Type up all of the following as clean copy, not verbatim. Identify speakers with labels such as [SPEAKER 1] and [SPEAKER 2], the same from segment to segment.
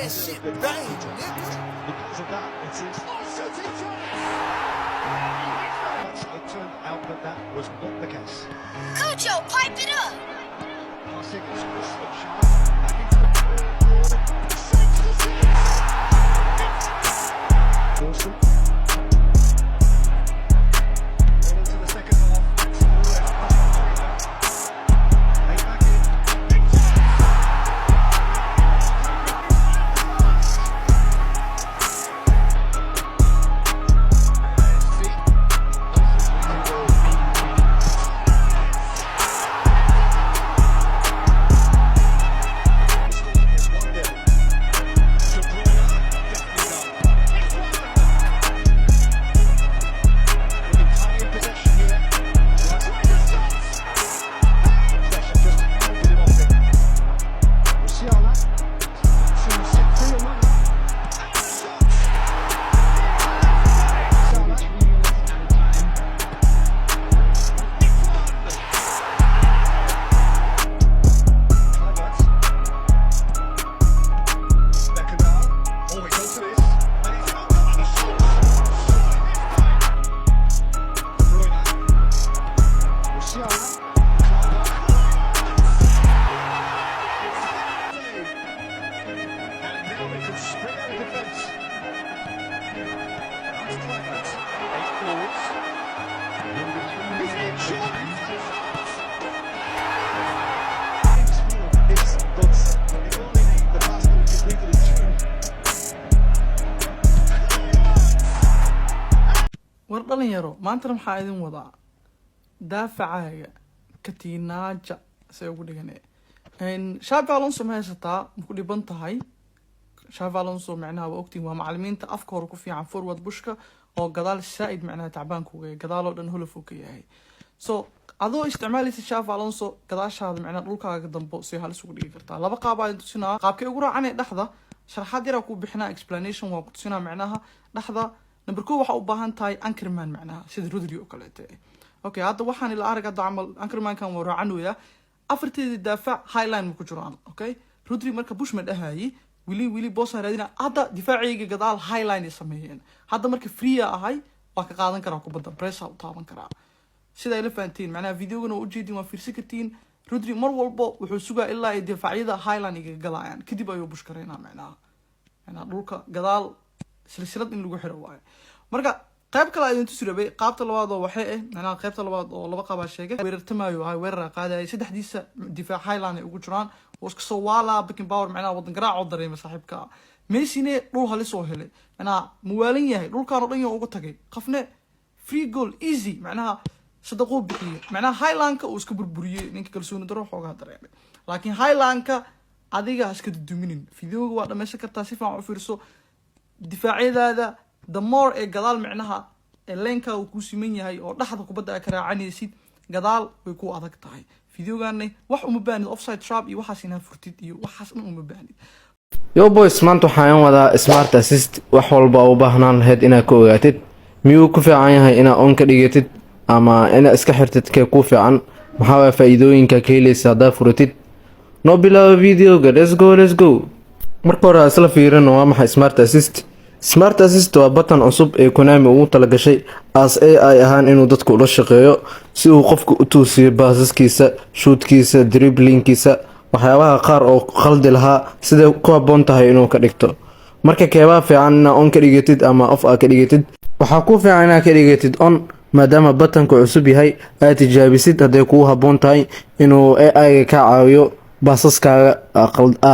[SPEAKER 1] that shit bang, nigga.
[SPEAKER 2] Because of that, it is. It turned out that that was not the case.
[SPEAKER 3] Cujo, pipe it up.
[SPEAKER 2] Passing is sharp. Back into the Wilson. Into the second half. Back in.
[SPEAKER 4] war dhalinyaro maanta maxaa idin wadaa daafacaaga katiinaaja say ugu dhigane Xavi Alonso ma haysataa ku dhiban tahay Xavi Alonso macnaha waa ogtiin waa macallimiinta afka hore ku fiican forward bushka oo gadaal saaid macnaha tacbaanku weey gadaal oo dhan huluf ka yahay so adoo isticmaalaysa Xavi Alonso gadaashaada macnaha dhulkaaga dambo si halis ugu dhigi kartaa laba qaab aan tusinaa qaabkay ugu raacane dhaxda sharaxaad yar ku bixinaa explanation waa ku tusinaa macnaha dhaxda number 2 waxa u baahan tahay anchorman macnaha sida Rodri oo kale tahay okay hadda waxaan ila arag hadda amal anchorman kan waa raacanaya afarteeda daafac highline ku jiraan okay Rodri marka bush ma dhahayi wili boss raadina hadda difaaciga gadaal highline ay sameeyeen hadda marka free ahay waa ka qaadan karaa kubadda press u taaban karaa sida ay la faantiin macnaha videogana u jeedin waa fiirsi kartiin Rodri mar walba wuxuu sugaa ilaa ay difaacyada highline iga galayaan kadib ayuu bush kareena macnaha dhulka gadaal silsilad in lagu xiro waayo marka qayb kale ayaan tusirabay qaybta labaad oo waxay macnaha qaybta labaad oo laba qaab sheegay weerartamayo hay weerar qaadaya saddexdiisa difaac highline ay ugu jiraan oo iska soo waala backing power macnaha wadan garaac oo dareema saaxiibka Messi-ne dhul halis oo helay macnaha muwaalin yahay dhulkaan oo dhan ugu tagay qafne free goal easy macnaha sadaqo bixiyo macnaha highline-ka uu iska burburiyay ninka kalsooni daro xoogaa dareemay laakiin highline-ka adiga iska duminin videoga waa dhamaysan kartaa si fiican u fiirso difaacyadaada the more ee gadaal macnaha ee leenka uu ku siman yahay oo dhaxda kubadda ay ka raacanaysid gadaal way ku adag tahay videogaanay wax uma baanid offside trap iyo waxaas inaa furtid iyo waxaas uma baanid
[SPEAKER 5] yo boys maanta waxaan wadaa smart assist wax walba u baahnaan lahayd inaad ku ogaatid miyuu ku fiican yahay inaad on ka dhigatid ama inaad iska xirtid kee ku fiican maxaa faa'iidooyinka ka helaysa hadaa furatid no bilaw videoga let's go marka hore isla fiirino waa maxay smart assist waa button cusub ee Konami ugu talagashay as AI ahaan inuu dadku ula shaqeeyo si uu qofku u toosiyo baasaskiisa shootkiisa dribblingkiisa waxyaabaha qaar oo qaldi lahaa sida ku haboon tahay inuu ka dhigto marka keebaa fiican inaad on ka dhigatid ama off ka dhigatid waxaa ku fiican inaad ka dhigatid on maadaama buttonku cusub yahay aad tijaabisid haday ku haboon tahay inuu AI ka caawiyo baasaskaaga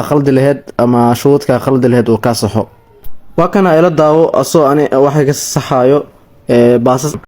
[SPEAKER 5] qaldi lahayd ama shoodka qaldi lahayd oo ka saxo waa kana ila daawo asoo waxay ka saxayo baasas